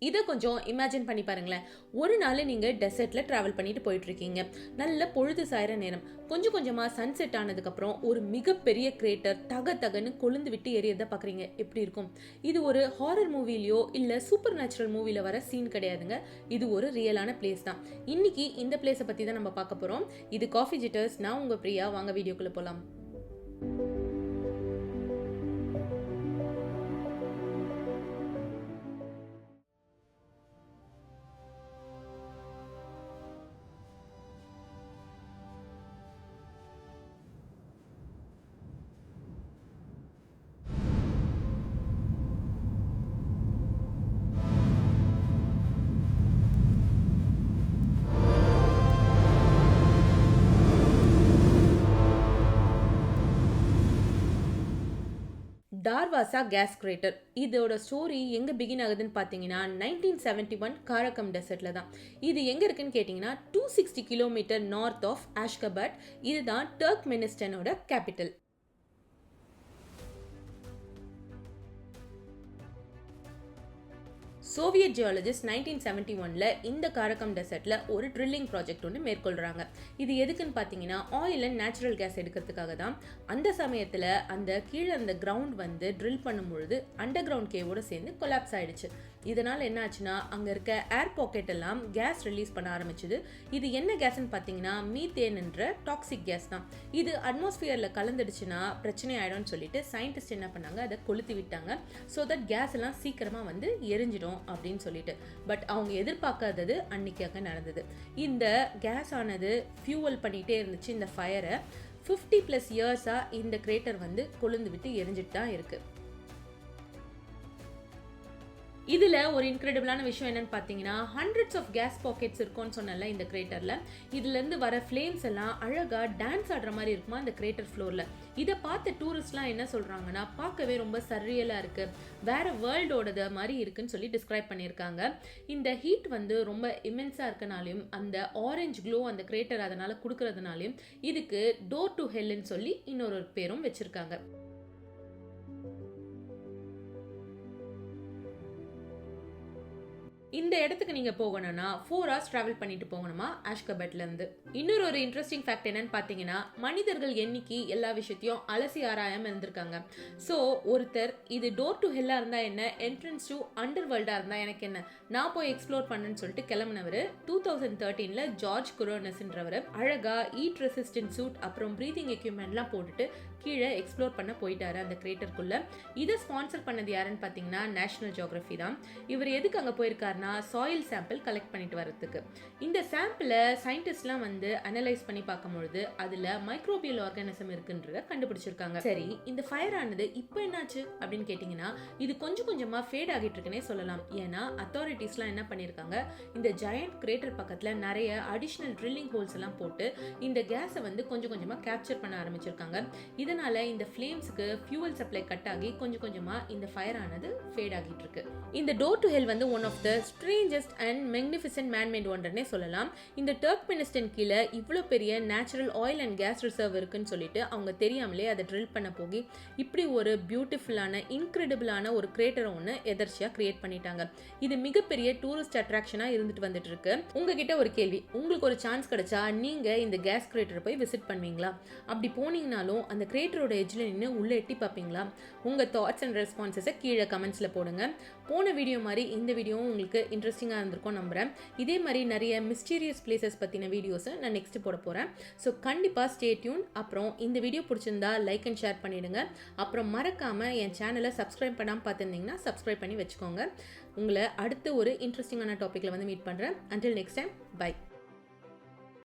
இதை கொஞ்சம் இமேஜின் பண்ணி பாருங்களேன். ஒரு நாள் நீங்கள் டெசர்ட்டில் ட்ராவல் பண்ணிட்டு போயிட்டு இருக்கீங்க. நல்ல பொழுது சாயிற நேரம். கொஞ்சம் கொஞ்சமாக சன்செட் ஆனதுக்கப்புறம் ஒரு மிகப்பெரிய கிரேட்டர் தகன்னு கொழுந்து விட்டு எரியதை பார்க்குறீங்க. எப்படி இருக்கும்? இது ஒரு ஹாரர் மூவிலையோ இல்லை சூப்பர் நேச்சுரல் மூவியில் வர சீன் கிடையாதுங்க. இது ஒரு ரியலான பிளேஸ் தான். இன்னைக்கு இந்த பிளேஸை பற்றி தான் நம்ம பார்க்க போகிறோம். இது காஃபி ஜிட்டர்ஸ். நான் உங்கள் பிரியா. வாங்க வீடியோக்குள்ளே போகலாம். டார்வாசா கேஸ் கிரேட்டர். இதோட ஸ்டோரி எங்கே பிகின் ஆகுதுன்னு பார்த்தீங்கன்னா 1971 காரகம் டெசர்ட்டில் தான். இது எங்கே இருக்குன்னு கேட்டிங்கன்னா 260 கிலோமீட்டர் நார்த் ஆஃப் ஆஷ்கபட். இதுதான் டர்க்மெனிஸ்டனோட கேபிட்டல். சோவியட் ஜியாலஜிஸ்ட் 1971ல் இந்த காரகம் டெசர்ட்டில் ஒரு ட்ரில்லிங் ப்ராஜெக்ட் ஒன்று மேற்கொள்கிறாங்க. இது எதுக்குன்னு பார்த்தீங்கன்னா ஆயில் அண்ட் நேச்சுரல் கேஸ் எடுக்கிறதுக்காக தான். அந்த சமயத்தில் அந்த கீழே அந்த கிரவுண்ட் வந்து ட்ரில் பண்ணும்பொழுது அண்டர் கிரவுண்ட் கேவோடு சேர்ந்து கொலாப்ஸ் ஆகிடுச்சு. இதனால் என்ன ஆச்சுன்னா அங்கே இருக்க ஏர் பாக்கெட் எல்லாம் கேஸ் ரிலீஸ் பண்ண ஆரம்பிச்சுது. இது என்ன கேஸ்ன்னு பார்த்தீங்கன்னா மீத்தேன் என்ற டாக்ஸிக் கேஸ் தான். இது அட்மாஸ்பியரில் கலந்துடுச்சுன்னா பிரச்சனை ஆகிடும்னு சொல்லிட்டு சயின்டிஸ்ட் என்ன பண்ணாங்க, அதை கொளுத்தி விட்டாங்க. ஸோ தட் கேஸ் எல்லாம் சீக்கிரமாக வந்து எரிஞ்சிடும் அப்படின்னு சொல்லிட்டு. பட் அவங்க எதிர்பார்க்காதது அன்னைக்காக நடந்தது. இந்த கேஸ் ஆனது ஃபியூவல் பண்ணிகிட்டே இருந்துச்சு இந்த ஃபயரை. 50+ இயர்ஸாக இந்த கிரேட்டர் வந்து கொழுந்து விட்டு எரிஞ்சிட்டு தான் இருக்கு. இதில் ஒரு இன்க்ரெடிபிளான விஷயம் என்னன்னு பார்த்தீங்கன்னா ஹண்ட்ரட்ஸ் ஆஃப் கேஸ் பாக்கெட்ஸ் இருக்கும்னு சொன்னல இந்த கிரேட்டரில். இதுலேருந்து வர ஃப்ளேம்ஸ் எல்லாம் அழகாக டான்ஸ் ஆடுற மாதிரி இருக்குமா இந்த கிரேட்டர் ஃப்ளோரில். இதை பார்த்த டூரிஸ்ட்லாம் என்ன சொல்கிறாங்கன்னா பார்க்கவே ரொம்ப சர்ரியலாக இருக்குது, வேறு வேர்ல்டோடது மாதிரி இருக்குன்னு சொல்லி டிஸ்கிரைப் பண்ணியிருக்காங்க. இந்த ஹீட் வந்து ரொம்ப இமென்ஸாக இருக்கனாலையும் அந்த ஆரஞ்ச் க்ளோ அந்த கிரேட்டர் அதனால் கொடுக்கறதுனாலையும் இதுக்கு டோர் டு ஹெல்ன்னு சொல்லி இன்னொரு பேரும் வச்சுருக்காங்க. இந்த இடத்துக்கு நீங்கள் போகணும்னா 4 hours ட்ராவல் பண்ணிட்டு போகணுமா ஆஷ்கபட்லேருந்து. இன்னொரு இன்ட்ரெஸ்டிங் ஃபேக்ட் என்னன்னு பார்த்தீங்கன்னா மனிதர்கள் என்னைக்கு எல்லா விஷயத்தையும் அலசி ஆராயாமல் இருந்திருக்காங்க. ஸோ ஒருத்தர் இது டோர் டு ஹெல்லாக இருந்தால் என்ன, என்ட்ரன்ஸ் டு அண்டர் வேர்ல்டாக இருந்தால் எனக்கு என்ன, நான் போய் எக்ஸ்ப்ளோர் பண்ணேன்னு சொல்லிட்டு கிளம்பினவர் 2013ல் ஜார்ஜ் குரோனஸ்ன்றவர் அழகாக ஈட் ரெசிஸ்டன்ட் சூட் அப்புறம் ப்ரீதிங் எக்யூப்மெண்ட்லாம் போட்டுட்டு கீழே எக்ஸ்ப்ளோர் பண்ண போயிட்டாரு அந்த கிரேட்டருக்குள்ளே. இதை ஸ்பான்சர் பண்ணது யாருன்னு பார்த்தீங்கன்னா நேஷனல் ஜியோகிராஃபி தான். இவர் எதுக்கு அங்கே போயிருக்காருன்னா சாயில் சாம்பிள் கலெக்ட் பண்ணிட்டு வரதுக்கு. இந்த சாம்பிளை சயின்டிஸ்ட்லாம் வந்து அனலைஸ் பண்ணி பார்க்கும்பொழுது அதில் மைக்ரோபியல் ஆர்கானிசம் இருக்குன்றத கண்டுபிடிச்சிருக்காங்க. சரி, இந்த ஃபயர் ஆனது இப்போ என்னாச்சு அப்படின்னு கேட்டிங்கன்னா இது கொஞ்சம் கொஞ்சமாக ஃபேட் ஆகிட்டு இருக்குன்னே சொல்லலாம். ஏன்னா அத்தாரிட்டிஸ்லாம் என்ன பண்ணியிருக்காங்க, இந்த ஜெயண்ட் கிரேட்டர் பக்கத்தில் நிறைய அடிஷ்னல் ட்ரில்லிங் ஹோல்ஸ் எல்லாம் போட்டு இந்த கேஸை வந்து கொஞ்சம் கொஞ்சமாக கேப்சர் பண்ண ஆரம்பிச்சிருக்காங்க. இதனால இந்த ஃப்ளேம்ஸுக்கு ஃபியூவல் சப்ளை கட் ஆகி கொஞ்சம் கொஞ்சமாக இந்த ஃபயர் ஆனது ஃபேட் ஆகிட்டு இருக்கு. இந்த டோர் டு ஹெல் வந்து one of the strangest and magnificent manmade ஒன்றனே சொல்லலாம். இந்த டர்க்மெனிஸ்டன் கீழே இவ்வளோ பெரிய natural oil and gas reserve இருக்குன்னு சொல்லிட்டு அவங்க தெரியாமலே அதை ட்ரில் பண்ண போகி இப்படி ஒரு பியூட்டிஃபுல்லான இன்க்ரெடிபிளான ஒரு கிரேட்டரை ஒன்று எதர்ச்சியாக கிரியேட் பண்ணிட்டாங்க. இது மிகப்பெரிய டூரிஸ்ட் அட்ராக்ஷனாக இருந்துட்டு வந்துட்டு இருக்கு. உங்ககிட்ட ஒரு கேள்வி, உங்களுக்கு ஒரு சான்ஸ் கிடைச்சா நீங்கள் இந்த கேஸ் கிரேட்டரை போய் விசிட் பண்ணுவீங்களா? அப்படி போனீங்கனாலும் அந்த கிரேட்டரோட எட்ஜில் நின்று உள்ளே எட்டி பார்ப்பீங்களா? உங்கள் தாட்ஸ் அண்ட் ரெஸ்பான்சஸை கீழே கமெண்ட்ஸில் போடுங்க. போன வீடியோ மாதிரி இந்த வீடியோவும் உங்களுக்கு இன்ட்ரெஸ்டிங்காக இருந்திருக்கும் நம்புகிறேன். இதே மாதிரி நிறைய மிஸ்டீரியஸ் பிளேசஸ் பற்றின வீடியோஸை நான் நெக்ஸ்ட் போட போகிறேன். ஸோ கண்டிப்பாக ஸ்டே டியூன். அப்புறம் இந்த வீடியோ பிடிச்சிருந்தா லைக் அண்ட் ஷேர் பண்ணிவிடுங்க. அப்புறம் மறக்காமல் என் சேனலை சப்ஸ்கிரைப் பண்ணாமல் பார்த்துருந்தீங்கன்னா சப்ஸ்கிரைப் பண்ணி வச்சுக்கோங்க. உங்களை அடுத்த ஒரு இன்ட்ரெஸ்டிங்கான டாப்பிக்கில் வந்து மீட் பண்ணுறேன். Until next time, by.